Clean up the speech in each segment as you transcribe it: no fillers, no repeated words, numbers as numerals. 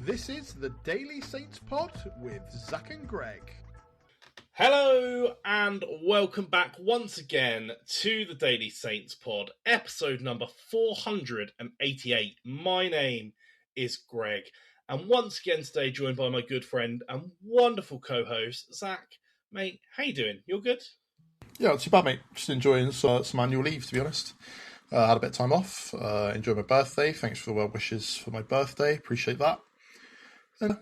This is the Daily Saints Pod with Zach and Greg. Hello and welcome back once again to the Daily Saints Pod, episode number 488. My name is Greg, and once again today joined by my good friend and wonderful co-host, Zach. Mate, how you doing? You're good? Yeah, not too bad, mate. Just enjoying some annual leave, to be honest. Had a bit of time off, enjoyed my birthday. Thanks for the well wishes for my birthday, appreciate that. And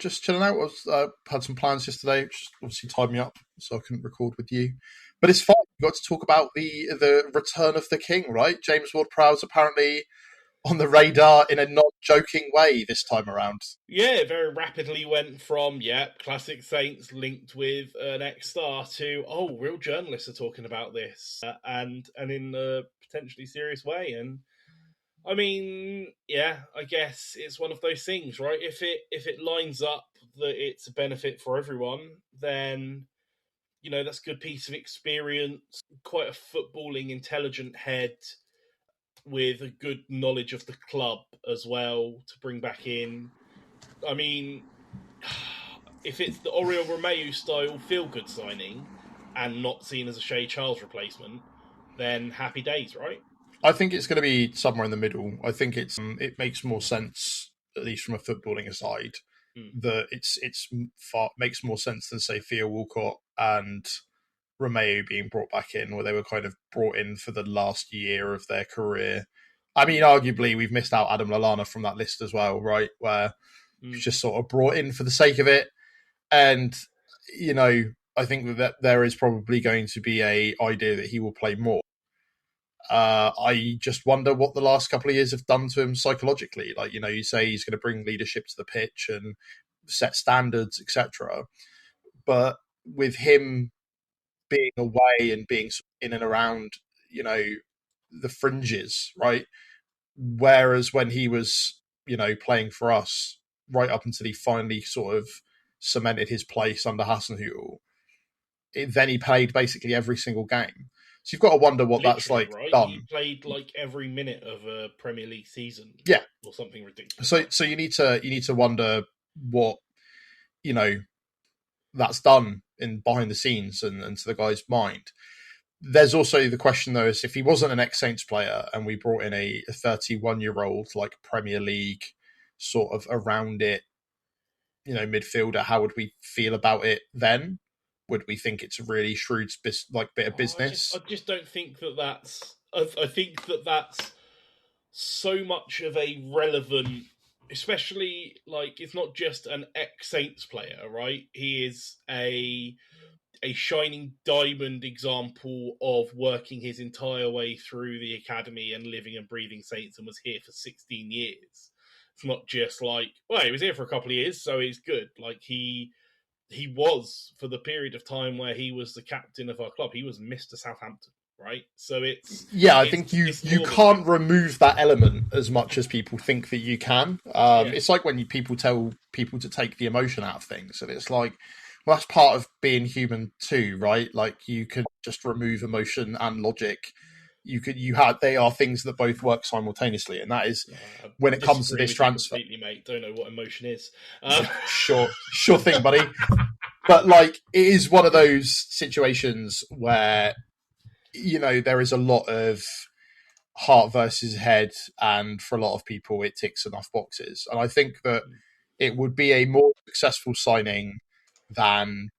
just chilling out. I had some plans yesterday, which obviously tied me up, so I couldn't record with you. But it's fine. We've got to talk about the return of the king, right? James Ward-Prowse apparently on the radar in a non-joking way this time around. Yeah, it very rapidly went from, classic Saints linked with an ex-star to, real journalists are talking about this, and in a potentially serious way. And I mean, I guess it's one of those things, right? If it lines up that it's a benefit for everyone, then, that's a good piece of experience, quite a footballing, intelligent head with a good knowledge of the club as well to bring back in. I mean, if it's the Oriol Romeu style feel-good signing and not seen as a Shea Charles replacement, then happy days, right? I think it's going to be somewhere in the middle. I think it makes more sense, at least from a footballing aside, that makes more sense than, say, Theo Walcott and Romeu being brought back in, where they were kind of brought in for the last year of their career. I mean, arguably, we've missed out Adam Lallana from that list as well, right? Where he's just sort of brought in for the sake of it. And, I think that there is probably going to be a idea that he will play more. I just wonder what the last couple of years have done to him psychologically. Like, you say he's going to bring leadership to the pitch and set standards, etc. But with him being away and being in and around, the fringes, right? Whereas when he was, playing for us right up until he finally sort of cemented his place under Hasenhüttl, then he played basically every single game. So you've got to wonder what that's like, right? done. He played like every minute of a Premier League season, or something ridiculous. So you need to wonder what that's done in behind the scenes and to the guy's mind. There's also the question though, is if he wasn't an ex-Saints player and we brought in a 31-year-old like Premier League sort of around it, midfielder, how would we feel about it then? Would we think it's a really shrewd bit of business? I just don't think that that's... I think that that's so much of a relevant... Especially, it's not just an ex-Saints player, right? He is a shining diamond example of working his entire way through the academy and living and breathing Saints and was here for 16 years. It's not just he was here for a couple of years, so he's good. He was, for the period of time where he was the captain of our club, he was Mr. Southampton, right? So I think you can't remove that element as much as people think that you can. It's like when people tell people to take the emotion out of things, and it's like, well, that's part of being human too, right? Like, you can just remove emotion and logic. They are things that both work simultaneously, and that is when it comes to this transfer. Completely, mate. Don't know what emotion is. Sure thing, buddy. But it is one of those situations where there is a lot of heart versus head, and for a lot of people, it ticks enough boxes. And I think that it would be a more successful signing than,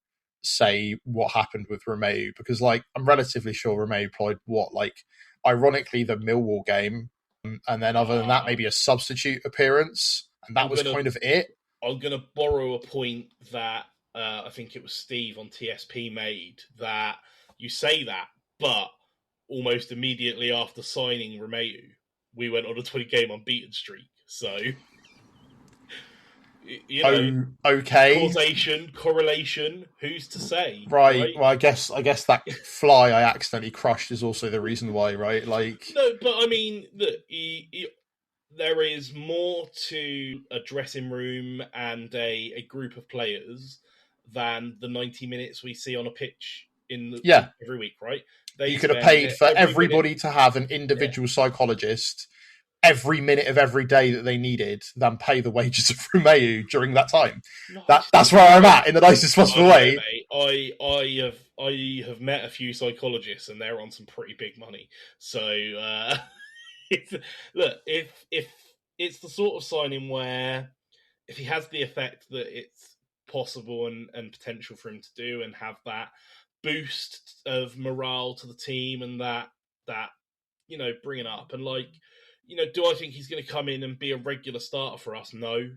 say, what happened with Romeu, because I'm relatively sure Romeu played ironically the Millwall game, and then other than that maybe a substitute appearance, and that was kind of it. I'm going to borrow a point that I think it was Steve on TSP made, that you say that, but almost immediately after signing Romeu, we went on a 20-game unbeaten streak. So, okay. Causation, correlation, who's to say? Right. Well, I guess that fly I accidentally crushed is also the reason why, right? No, but I mean, there is more to a dressing room and a group of players than the 90 minutes we see on a pitch every week, right? You could have paid for everybody to have an individual psychologist every minute of every day that they needed than pay the wages of Romeu during that time. No, That's where I'm at in the nicest possible way. Mate, I have met a few psychologists and they're on some pretty big money. So look, if it's the sort of signing where if he has the effect that it's possible and potential for him to do and have that boost of morale to the team and that bringing up and do I think he's going to come in and be a regular starter for us? No,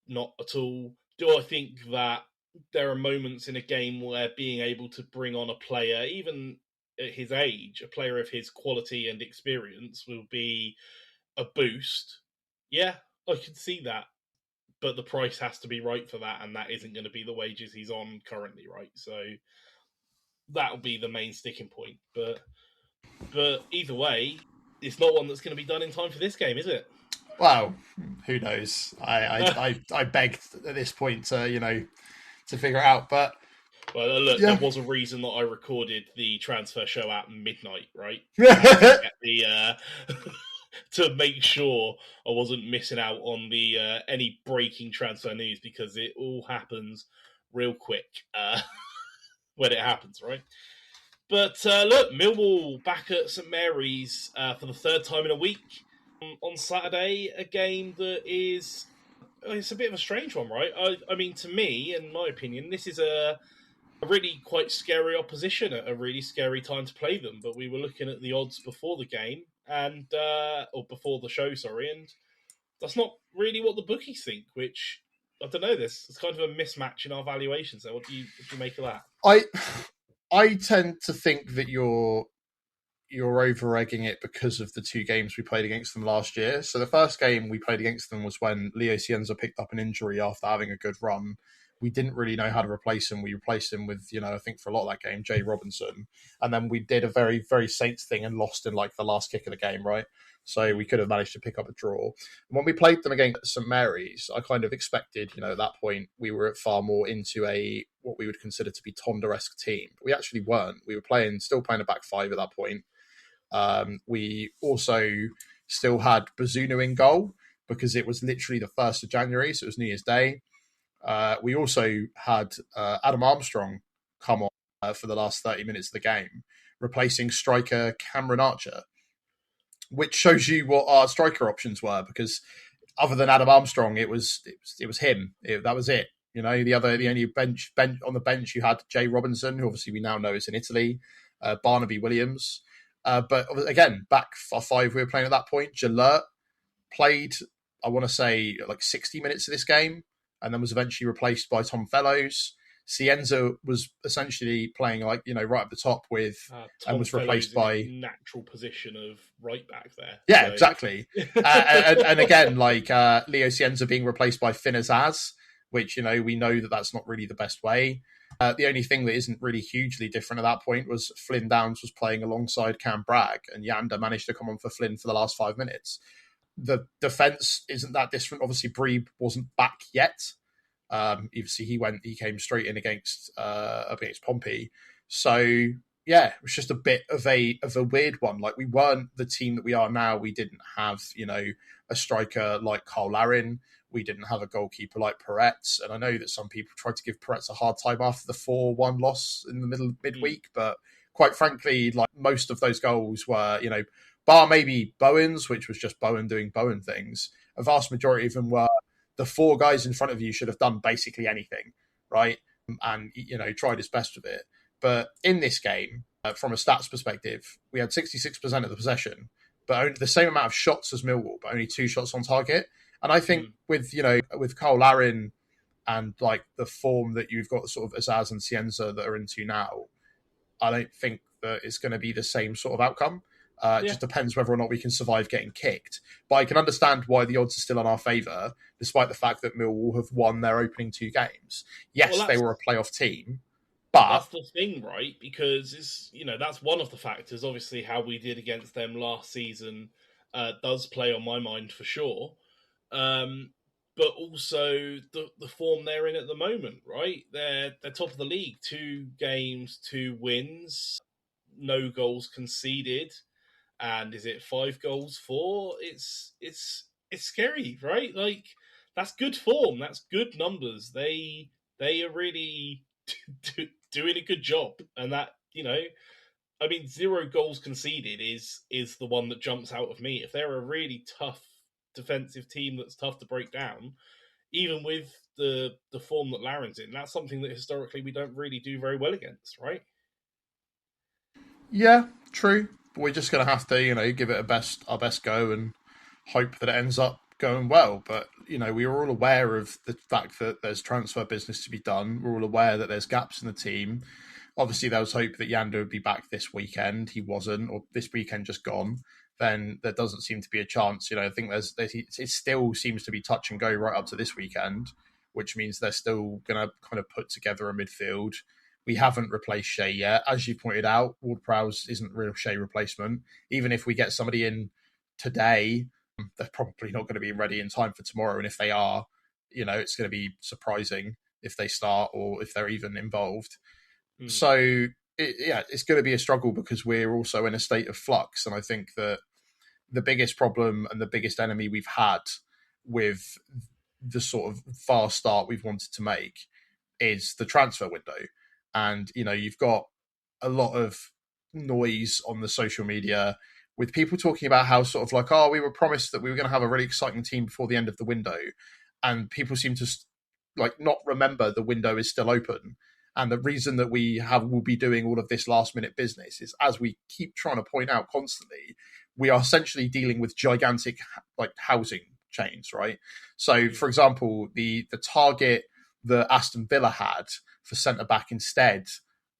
not at all. Do I think that there are moments in a game where being able to bring on a player, even at his age, a player of his quality and experience will be a boost? Yeah, I can see that. But the price has to be right for that, and that isn't going to be the wages he's on currently, right? So that'll be the main sticking point. But either way, it's not one that's going to be done in time for this game, is it? Well, who knows? I begged at this point to figure it out, but well, look, there was a reason that I recorded the transfer show at midnight, right? To make sure I wasn't missing out on the any breaking transfer news because it all happens real quick when it happens, right? But look, Millwall back at St Mary's for the third time in a week on Saturday. A game that it's a bit of a strange one, right? I mean, to me, in my opinion, this is a really quite scary opposition at a really scary time to play them. But we were looking at the odds before the game or before the show, sorry, and that's not really what the bookies think, which I don't know. It's kind of a mismatch in our valuations. So what do you make of that? I tend to think that you're over-egging it because of the two games we played against them last year. So the first game we played against them was when Leo Cienza picked up an injury after having a good run. We didn't really know how to replace him. We replaced him with, I think for a lot of that game, Jay Robinson. And then we did a very, very Saints thing and lost in like the last kick of the game, right? So we could have managed to pick up a draw. And when we played them against St Mary's, I kind of expected, at that point, we were far more into what we would consider to be Tonda-esque team. But we actually weren't. We were still playing a back five at that point. We also still had Bazunu in goal because it was literally the 1st of January, so it was New Year's Day. We also had Adam Armstrong come on for the last 30 minutes of the game, replacing striker Cameron Archer, which shows you what our striker options were, because other than Adam Armstrong, it was him. That was it. The only bench on the bench you had Jay Robinson, who obviously we now know is in Italy, Barnaby Williams. But again, back five we were playing at that point. Jalert played, I want to say, like 60 minutes of this game, and then was eventually replaced by Tom Fellows. Cienza was essentially playing right at the top with, and was replaced by natural position of right back there. Yeah, so. Exactly. and again, Leo Cienza being replaced by Finn Azaz, which we know that that's not really the best way. The only thing that isn't really hugely different at that point was Flynn Downs was playing alongside Cam Bragg, and Yanda managed to come on for Flynn for the last 5 minutes. The defence isn't that different. Obviously, Breeb wasn't back yet. Obviously, he came straight in against Pompey. So yeah, it was just a bit of a weird one. Like, we weren't the team that we are now. We didn't have a striker like Carl Larin. We didn't have a goalkeeper like Peretz. And I know that some people tried to give Peretz a hard time after the 4-1 loss in the midweek, but quite frankly, like, most of those goals were, bar maybe Bowen's, which was just Bowen doing Bowen things. A vast majority of them were the 4 guys in front of you should have done basically anything, right? And, tried his best with it. But in this game, from a stats perspective, we had 66% of the possession, but only the same amount of shots as Millwall, but only 2 shots on target. And I think with Carl Larin and like the form that you've got sort of Azaz and Cienza that are into now, I don't think that it's going to be the same sort of outcome. It just depends whether or not we can survive getting kicked. But I can understand why the odds are still in our favour, despite the fact that Millwall have won their opening 2 games. Yes, they were a playoff team, but that's the thing, right? Because it's that's one of the factors. Obviously, how we did against them last season does play on my mind for sure. But also the form they're in at the moment, right? They're top of the league, 2 games, 2 wins, no goals conceded. and is it 5 goals, 4? It's scary, right? Like, that's good form. That's good numbers. They are really doing a good job, and that, I mean, 0 goals conceded is the one that jumps out of me. If they're a really tough defensive team that's tough to break down, even with the form that Laren's in, that's something that historically we don't really do very well against, right? Yeah, true. But we're just going to have to, give it our best go and hope that it ends up going well. But, we are all aware of the fact that there's transfer business to be done. We're all aware that there's gaps in the team. Obviously, there was hope that Yanda would be back this weekend. He wasn't, or this weekend just gone. Then there doesn't seem to be a chance. I think it still seems to be touch and go right up to this weekend, which means they're still going to kind of put together a midfield. We haven't replaced Shea yet. As you pointed out, Ward-Prowse isn't a real Shea replacement. Even if we get somebody in today, they're probably not going to be ready in time for tomorrow. And if they are, it's going to be surprising if they start or if they're even involved. So, it's going to be a struggle because we're also in a state of flux. And I think that the biggest problem and the biggest enemy we've had with the sort of fast start we've wanted to make is the transfer window. And, you've got a lot of noise on the social media with people talking about how sort of like, oh, we were promised that we were going to have a really exciting team before the end of the window. And people seem to not remember the window is still open. And the reason that will be doing all of this last minute business is, as we keep trying to point out constantly, we are essentially dealing with gigantic housing chains, right? So, for example, the target that Aston Villa had for centre back instead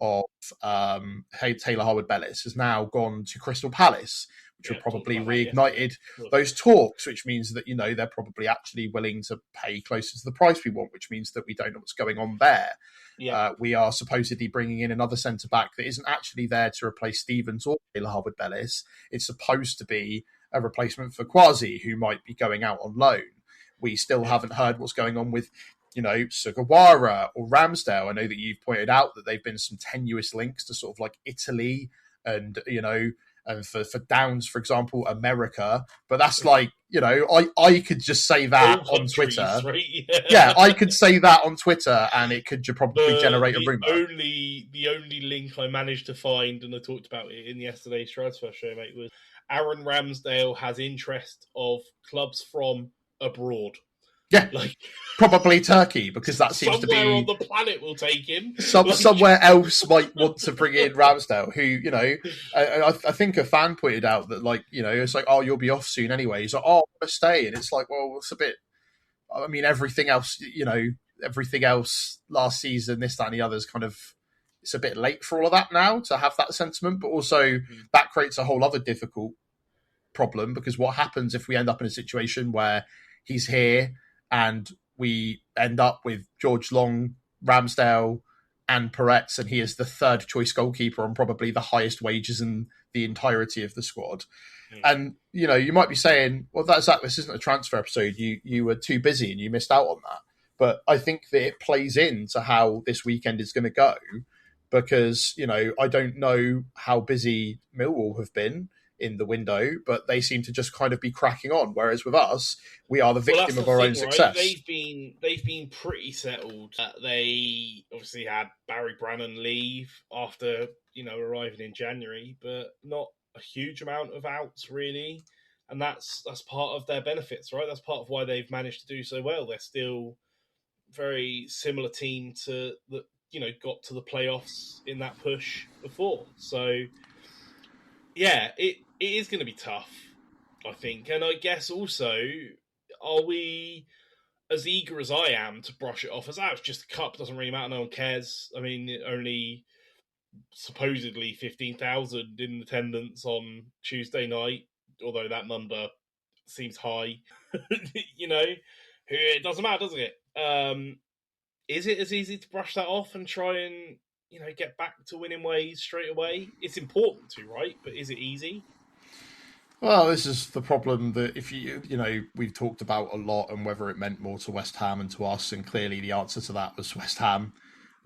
of Taylor Harwood-Bellis has now gone to Crystal Palace, which will probably reignited those talks, which means that they're probably actually willing to pay closer to the price we want, which means that we don't know what's going on there. Yeah. We are supposedly bringing in another centre back that isn't actually there to replace Stevens or Taylor Harwood-Bellis. It's supposed to be a replacement for Kwasi, who might be going out on loan. We still haven't heard what's going on with Sugawara or Ramsdale. I know that you've pointed out that they've been some tenuous links to sort of like Italy and, and for Downs, for example, America. But that's I could just say that on Twitter. Right? Yeah, I could say that on Twitter and it could probably generate a rumour. The only link I managed to find, and I talked about it in yesterday's transfer show, mate, was Aaron Ramsdale has interest of clubs from abroad. Yeah, probably Turkey, because that seems to be... Somewhere on the planet will take him. Somewhere else might want to bring in Ramsdale, who, I think a fan pointed out that, it's like, oh, you'll be off soon anyway. He's like, oh, I'm going to stay. And it's like, well, it's a bit... I mean, everything else last season, this, that, and the other is kind of... It's a bit late for all of that now to have that sentiment, but also that creates a whole other difficult problem, because what happens if we end up in a situation where he's here and we end up with George Long, Ramsdale, and Peretz, and he is the third choice goalkeeper on probably the highest wages in the entirety of the squad. And, you might be saying, well, this isn't a transfer episode. You were too busy and you missed out on that. But I think that it plays into how this weekend is going to go, because, I don't know how busy Millwall have been in the window, but they seem to just kind of be cracking on. Whereas with us, we are the victim of our own success. They've been pretty settled. They obviously had Barry Brannan leave after arriving in January, but not a huge amount of outs really, and that's part of their benefits, right? That's part of why they've managed to do so well. They're still very similar team to that got to the playoffs in that push before. So yeah, it is going to be tough, I think. And I guess also, are we as eager as I am to brush it off as it's just a cup, doesn't really matter, no one cares? I mean, only supposedly 15,000 in attendance on Tuesday night, although that number seems high. It doesn't matter, doesn't it? Is it as easy to brush that off and try and get back to winning ways straight away? It's important to, right? But is it easy? Well, this is the problem that if we've talked about a lot, and whether it meant more to West Ham and to us, and clearly the answer to that was West Ham.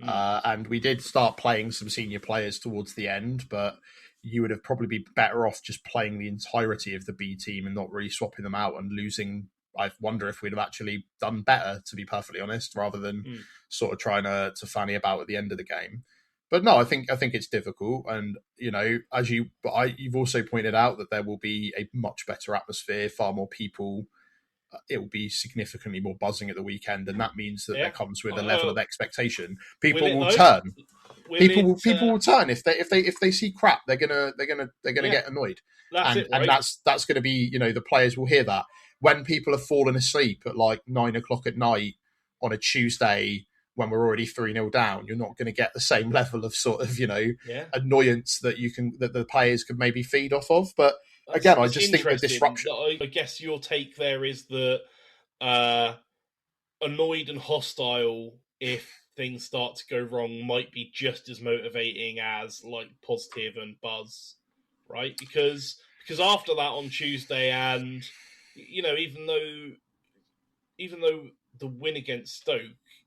And we did start playing some senior players towards the end, but you would have probably been better off just playing the entirety of the B team and not really swapping them out and losing. I wonder if we'd have actually done better, to be perfectly honest, rather than sort of trying to fanny about at the end of the game. But no, I think it's difficult, and you've also pointed out that there will be a much better atmosphere, far more people. It will be significantly more buzzing at the weekend, and that means that there comes with a level of expectation. People will turn. People will turn if they see crap. They're gonna get annoyed, and that's going to be, the players will hear that when people have fallen asleep at like 9 o'clock at night on a Tuesday when we're already 3-0 down. You're not going to get the same level of sort of annoyance that the players could maybe feed off of. But again, I just think the disruption. I guess your take there is that annoyed and hostile if things start to go wrong might be just as motivating as like positive and buzz, right? Because after that on Tuesday, and even though the win against Stoke,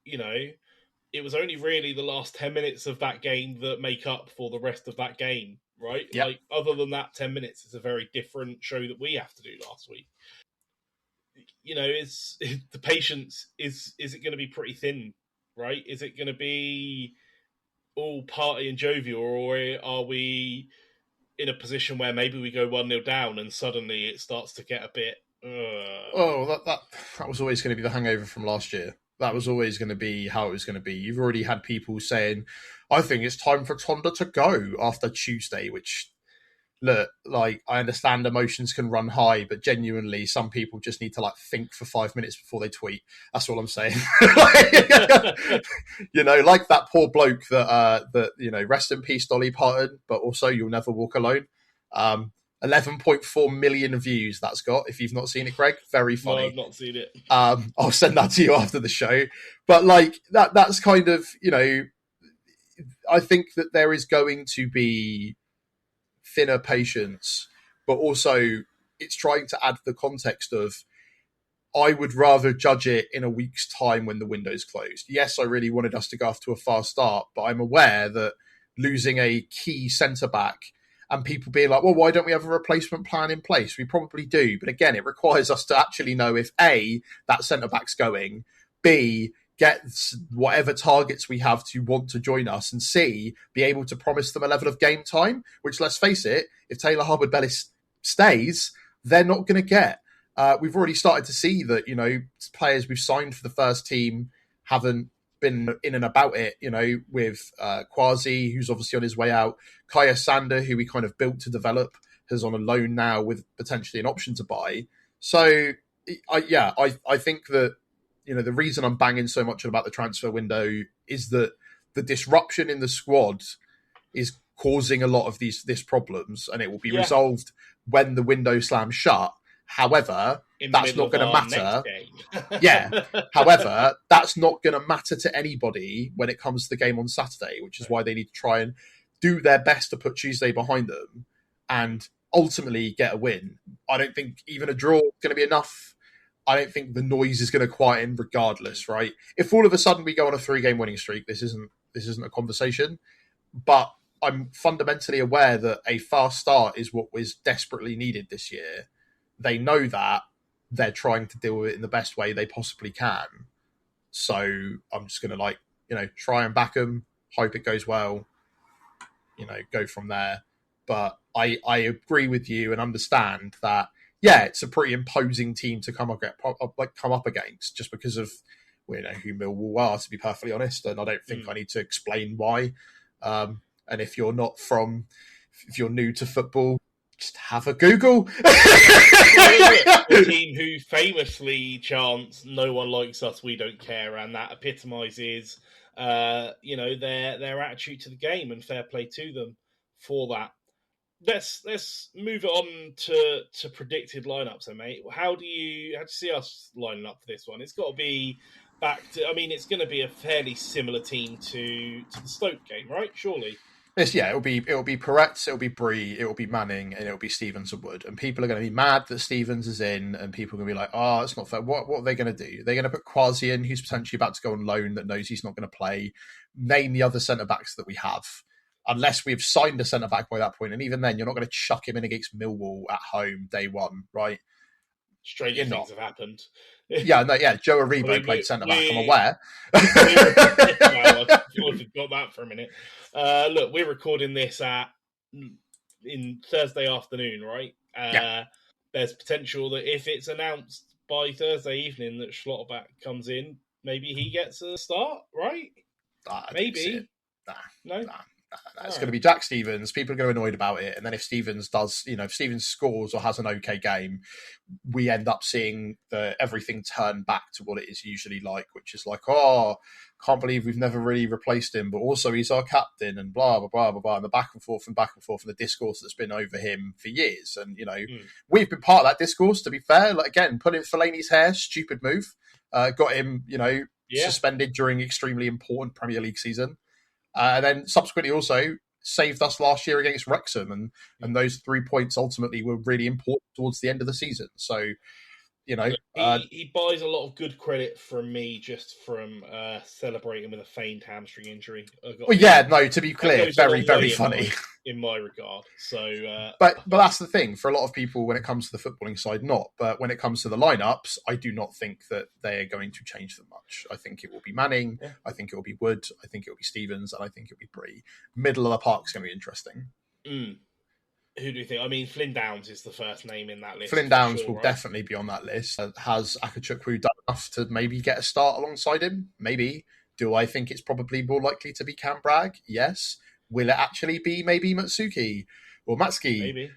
it was only really the last 10 minutes of that game that make up for the rest of that game, right? Yep. Like, other than that 10 minutes, it's a very different show that we have to do last week. Is the patience, is it going to be pretty thin, right? Is it going to be all party and jovial, or are we in a position where maybe we go 1-0 down and suddenly it starts to get a bit... That was always going to be the hangover from last year. That was always going to be how it was going to be. You've already had people saying, I think it's time for Tonda to go after Tuesday, which, look, like, I understand emotions can run high, but genuinely some people just need to like think for 5 minutes before they tweet. That's all I'm saying. Like that poor bloke that rest in peace, Dolly Parton, but also You'll Never Walk Alone. 11.4 million views that's got. If you've not seen it, Greg, very funny. No, I've not seen it. I'll send that to you after the show. But like that's kind of, I think that there is going to be thinner patience, but also it's trying to add the context of, I would rather judge it in a week's time when the window's closed. Yes, I really wanted us to go off to a fast start, but I'm aware that losing a key centre-back and people being like, well, why don't we have a replacement plan in place? We probably do. But again, it requires us to actually know if A, that centre-back's going, B, get whatever targets we have to want to join us, and C, be able to promise them a level of game time, which, let's face it, if Taylor Harwood-Bellis stays, they're not going to get. We've already started to see that, players we've signed for the first team haven't been in and about it, with Kwasi, who's obviously on his way out. Kaya Sander, who we kind of built to develop, is on a loan now with potentially an option to buy. So, I think that, the reason I'm banging so much about the transfer window is that the disruption in the squad is causing a lot of these problems, and it will be resolved when the window slams shut. However, that's not going to matter. However, that's not going to matter to anybody when it comes to the game on Saturday, which is why they need to try and do their best to put Tuesday behind them and ultimately get a win. I don't think even a draw is going to be enough. I don't think the noise is going to quieten regardless, right? If all of a sudden we go on a 3-game winning streak, this isn't a conversation. But I'm fundamentally aware that a fast start is what was desperately needed this year. They know that. They're trying to deal with it in the best way they possibly can. So I'm just going to try and back them, hope it goes well, go from there. But I agree with you and understand that, it's a pretty imposing team to come up against, just because of who Millwall are, to be perfectly honest. And I don't think I need to explain why. And if you're new to football, just have a Google. A team who famously chants, "No one likes us, we don't care," and that epitomises, their attitude to the game, and fair play to them for that. Let's move on to predicted lineups, then, mate. How do you see us lining up for this one? It's got to be back to. I mean, it's going to be a fairly similar team to the Stoke game, right? Surely. It'll be Peretz, it'll be Bree, it'll be Manning, and it'll be Stevens and Wood. And people are going to be mad that Stevens is in, and people are going to be like, "Oh, it's not fair." What are they going to do? They're going to put Kwasi in, who's potentially about to go on loan, that knows he's not going to play. Name the other centre backs that we have. unless we've signed a centre back by that point, and even then, you're not going to chuck him in against Millwall at home day one, right? Stranger things have happened. Yeah, Joe Aribo played centre back. I'm aware. Wow, I forgot that for a minute. Look, we're recording this in Thursday afternoon, right? There's potential that if it's announced by Thursday evening that Schlotterbeck comes in, maybe he gets a start, right? Maybe. No. It's going to be Jack Stephens. People are going to be annoyed about it. And then if Stephens scores or has an okay game, we end up seeing everything turn back to what it is usually like, which is like, oh, can't believe we've never really replaced him, but also he's our captain and blah, blah, blah, blah, blah, and the back and forth and the discourse that's been over him for years. And, we've been part of that discourse, to be fair. Like, again, putting Fellaini's hair, stupid move. Got him, suspended during extremely important Premier League season. And then subsequently also saved us last year against Wrexham. And those 3 points ultimately were really important towards the end of the season. So, he buys a lot of good credit from me just from celebrating with a feigned hamstring injury. To be clear, very, very funny. In my regard. So, but that's the thing for a lot of people when it comes to the footballing side, not. But when it comes to the lineups, I do not think that they are going to change them much. I think it will be Manning. Yeah. I think it will be Wood. I think it will be Stephens, and I think it will be Bree. Middle of the park is going to be interesting. Who do you think? I mean, Flynn Downs is the first name in that list. Flynn Downs will definitely be on that list. Has Akachukwu done enough to maybe get a start alongside him? Maybe. Do I think it's probably more likely to be Cam Bragg? Yes. Will it actually be maybe Matsuki or Matsuki?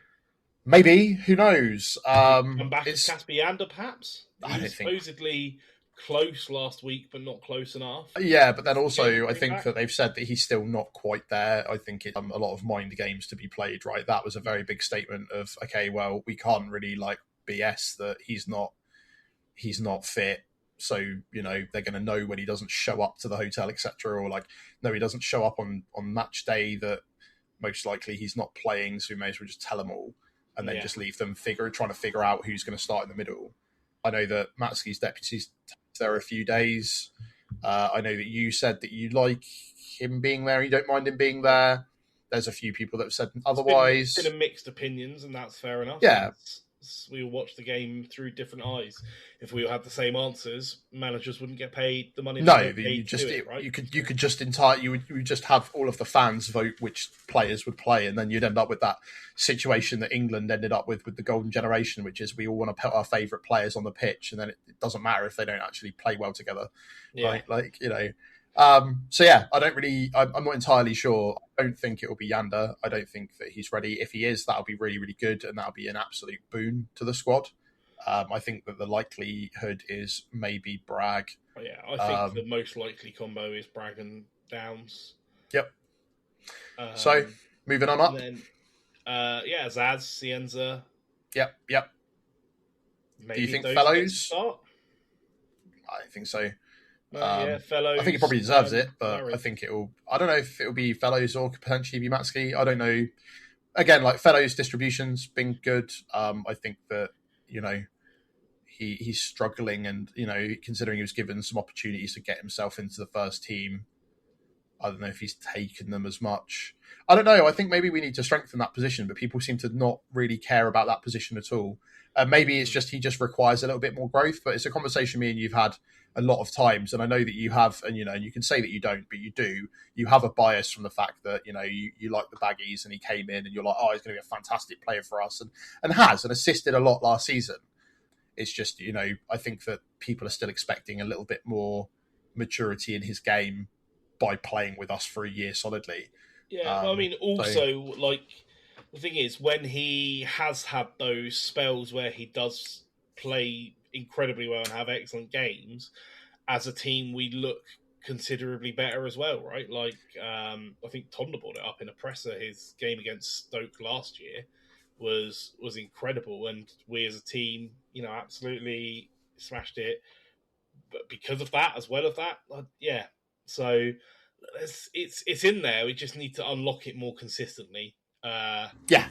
Maybe. Who knows? Come back as Casper Yander, perhaps? I don't think. Supposedly close last week, but not close enough. Yeah, but then also I think that they've said that he's still not quite there. I think it's a lot of mind games to be played, right? That was a very big statement of, okay, well, we can't really BS that he's not fit. So, they're going to know when he doesn't show up to the hotel, etc. Or no, he doesn't show up on match day, that most likely he's not playing. So we may as well just tell them all and then just leave them trying to figure out who's going to start in the middle. I know that Matsuki's deputies there a few days. I know that you said that you like him being there. You don't mind him being there. There's a few people that have said otherwise. It's been mixed opinions, and that's fair enough. Yeah. We will watch the game through different eyes. If we all had the same answers, managers wouldn't get paid the money. No, you could just have all of the fans vote which players would play, and then you'd end up with that situation that England ended up with the golden generation, which is we all want to put our favourite players on the pitch, and then it doesn't matter if they don't actually play well together, right? So yeah, I'm not entirely sure. I don't think it will be Yander. I don't think that he's ready. If he is, that'll be really, really good, and that'll be an absolute boon to the squad. I think that the likelihood is maybe Bragg. Yeah, I think the most likely combo is Bragg and Downs. Yep. So, moving on up. Then, Zaz, Cienza. Yep. Maybe do you think Fellows? Start? I think so. Fellows. I think he probably deserves it, but I think it'll. I don't know if it'll be Fellows or could potentially be Matsuki. I don't know. Again, Fellows' distribution's been good. I think that he's struggling, and considering he was given some opportunities to get himself into the first team, I don't know if he's taken them as much. I don't know. I think maybe we need to strengthen that position, but people seem to not really care about that position at all. Maybe it's just he just requires a little bit more growth, but it's a conversation me and you've had a lot of times, and I know that you have, and you can say that you don't, but you do. You have a bias from the fact that you like the Baggies, and he came in, and you're like, oh, he's going to be a fantastic player for us, and assisted a lot last season. It's just I think that people are still expecting a little bit more maturity in his game by playing with us for a year solidly. Yeah, I mean, also the thing is, when he has had those spells where he does play incredibly well and have excellent games, as a team we look considerably better as well, right? I think Tonda brought it up in a presser. His game against Stoke last year was incredible, and we as a team, absolutely smashed it. But because of that, as well as that, yeah. So it's in there. We just need to unlock it more consistently. Yeah.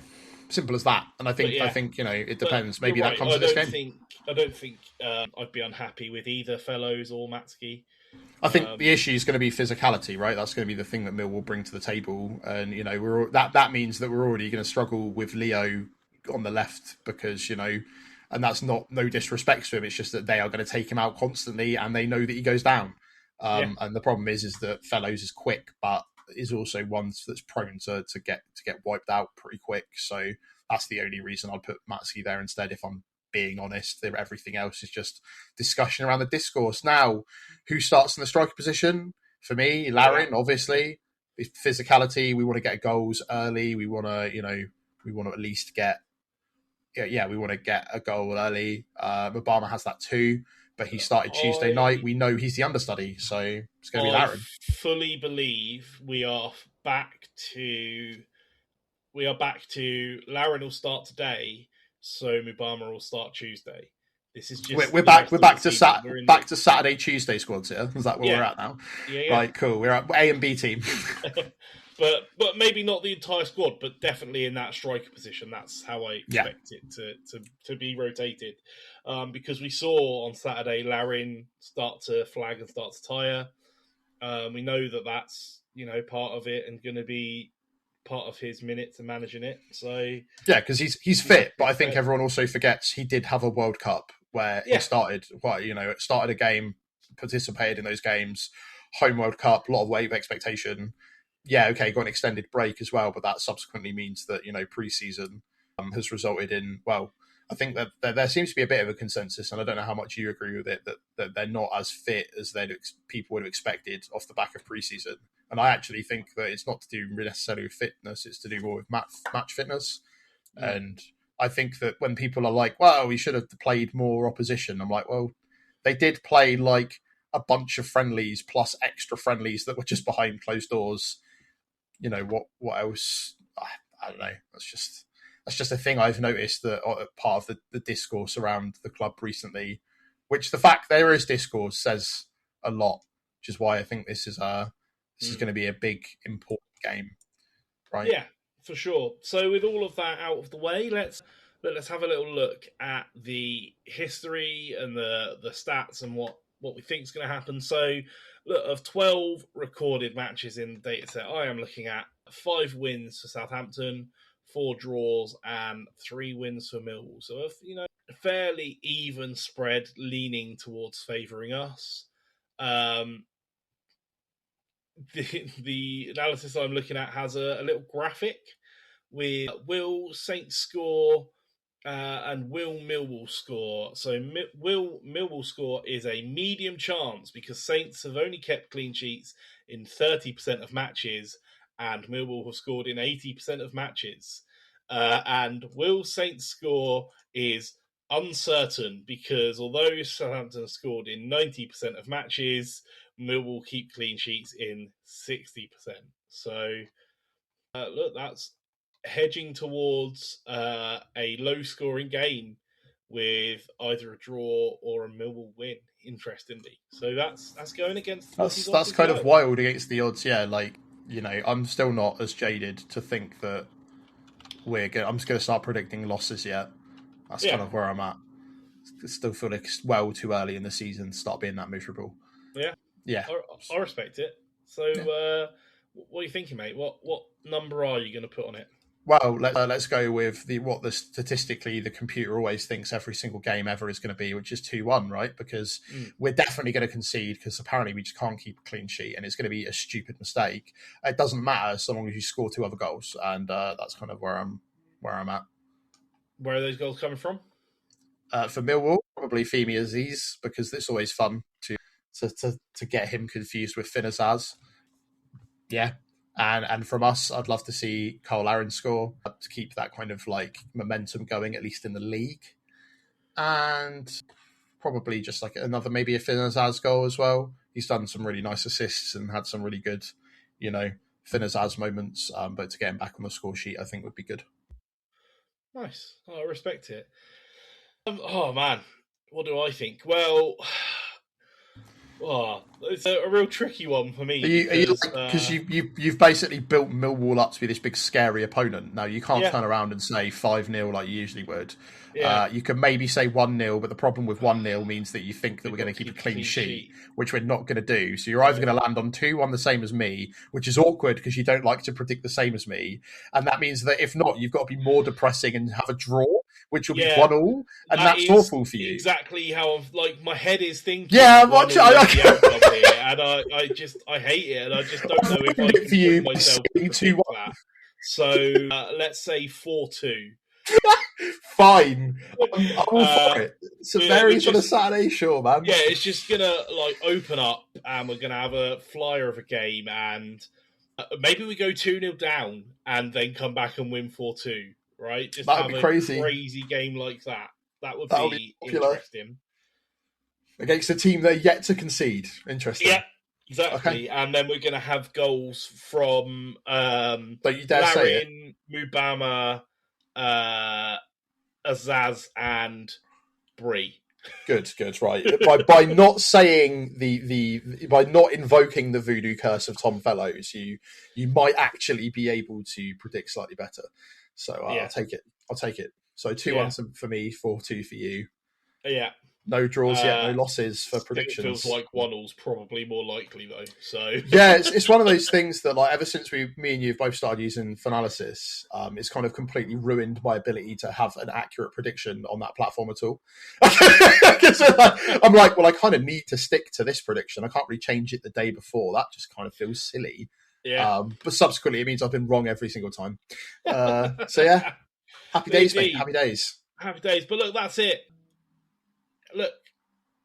Simple as that. And I think it depends. Maybe that comes at this game. I don't think I'd be unhappy with either Fellows or Matsky. I think the issue is going to be physicality, right? That's going to be the thing that Millwall bring to the table, and that means that we're already going to struggle with Leo on the left because and that's no disrespect to him. It's just that they are going to take him out constantly, and they know that he goes down. And the problem is that Fellows is quick, but is also one that's prone to get wiped out pretty quick. So that's the only reason I'd put Matsky there instead. If I'm being honest, everything else is just discussion around the discourse. Now, who starts in the striker position? For me, Larin, obviously. Physicality, we want to get goals early. We want to, we want to at least get, we want to get a goal early. Obama has that too, but he started Tuesday night. We know he's the understudy, so it's going to be Larin. I fully believe we are back to Larin will start today. So Mubama will start Tuesday. This is just we're back to Saturday Tuesday squads here. Is that where we're at now? Yeah. Right, cool. We're at A and B team. but maybe not the entire squad, but definitely in that striker position. That's how I expect it to be rotated. Because we saw on Saturday Larin start to flag and start to tire. We know that's part of it and going to be part of his minutes and managing it. So because he's fit, but I think everyone also forgets he did have a World Cup where he started started a game, participated in those games, home World Cup, a lot of wave expectation. Got an extended break as well, but that subsequently means that pre-season has resulted in I think that there seems to be a bit of a consensus, and I don't know how much you agree with it, that they're not as fit as people would have expected off the back of pre-season. And I actually think that it's not to do necessarily with fitness, it's to do more with match fitness. And I think that when people are like, well, we should have played more opposition, I'm like, well, they did play like a bunch of friendlies plus extra friendlies that were just behind closed doors. What else? I don't know. That's just a thing I've noticed that part of the discourse around the club recently, which the fact there is discourse says a lot, which is why I think this is going to be a big, important game, right? Yeah, for sure. So with all of that out of the way, let's have a little look at the history and the stats and what we think is going to happen. So, look, of 12 recorded matches in the dataset, I am looking at 5 wins for Southampton, 4 draws, and 3 wins for Millwall. So, a fairly even spread, leaning towards favouring us. The analysis I'm looking at has a little graphic with will Saints score and will Millwall score. So will Millwall score is a medium chance because Saints have only kept clean sheets in 30% of matches and Millwall have scored in 80% of matches. And will Saints score is uncertain because although Southampton scored in 90% of matches, Millwall keep clean sheets in 60%. So, look, that's hedging towards a low-scoring game with either a draw or a Millwall win, interestingly. So that's going against that's kind of wild against the odds, I'm still not as jaded to think that I'm just going to start predicting losses yet. That's kind of where I'm at. I still feel like it's well too early in the season to start being that miserable. Yeah, I respect it. So, what are you thinking, mate? What number are you going to put on it? Well, let's go with what statistically the computer always thinks every single game ever is going to be, which is 2-1, right? Because we're definitely going to concede because apparently we just can't keep a clean sheet, and it's going to be a stupid mistake. It doesn't matter so long as you score 2 other goals, and that's kind of where I'm at. Where are those goals coming from? For Millwall, probably Femi Aziz because it's always fun to get him confused with Finn Azaz. Yeah. And from us, I'd love to see Cole Larin score to keep that kind of momentum going, at least in the league. And probably just another, maybe a Finn Azaz goal as well. He's done some really nice assists and had some really good, Finn Azaz moments. But to get him back on the score sheet, I think would be good. Nice. I respect it. Oh, man. What do I think? Well, Oh, it's a real tricky one for Are me you because, because you've basically built Millwall up to be this big scary opponent. Now you can't yeah, turn around and say 5-0 like you usually would. yeah, You can maybe say 1-0, but the problem with 1-0 means that you think that we've we're got going to to keep a keep a clean clean sheet, sheet. which we're not going to do. So you're either going to land on 2-1 the same as me, which is awkward because you don't like to predict the same as me, and that means that if not, you've got to be more depressing and have a draw, which will be Yeah, 1-1, and that that's is awful for you. exactly how my head is Yeah, thinking. One all is the outcome here, and I hate it, and I just don't know if I it for can bring you by myself to saying predict 2-1. that. So let's say 4-2. Fine. I'm all for Uh, it. It's a we're very sort of just Saturday show, man. yeah, it's just gonna open up, and we're gonna have a flyer of a game, and maybe we go 2-0 down, and then come back and win 4-2. Right, just That would have be a crazy. crazy game like that. That would That would be be popular. interesting. Against a team they're yet to concede. Interesting. Yeah, Okay. exactly. And then we're going to have goals from Don't you dare say it. Larin, Mubama, uh, Azaz, and Bree. Good, right. By not saying the by not invoking the voodoo curse of Tom Fellows, you might actually be able to predict slightly better. So Yeah. I'll take it. So 2-1 for me, 4-2 for you. Yeah. No draws yet, no losses for predictions. It feels like 1-all's probably more likely though. So yeah, it's one of those things that like ever since me and you have both started using Finalysis, it's kind of completely ruined my ability to have an accurate prediction on that platform at all. I'm like, well, I kind of need to stick to this prediction. I can't really change it the day before. That just kind of feels silly. Yeah. But subsequently, it means I've been wrong every single time. So yeah, happy days, mate. Happy days. Happy days. But look, that's it. Look,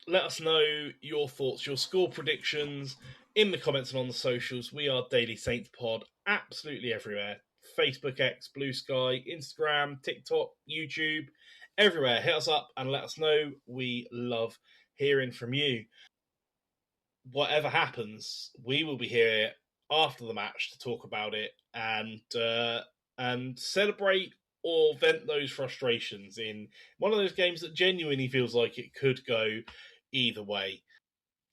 let us know your thoughts, your score predictions in the comments and on the socials. We are Daily Saints Pod absolutely everywhere. Facebook, X, Blue Sky, Instagram, TikTok, YouTube, everywhere. Hit us up and let us know. We love hearing from you. Whatever happens, we will be here after the match to talk about it and celebrate or vent those frustrations in one of those games that genuinely feels like it could go either way.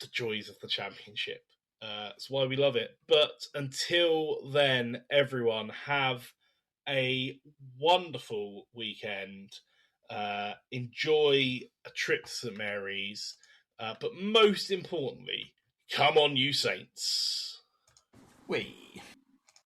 The joys of the championship. That's why we love it. But until then, everyone, have a wonderful weekend. Enjoy a trip to St Mary's. But most importantly, come on, you Saints. Wee.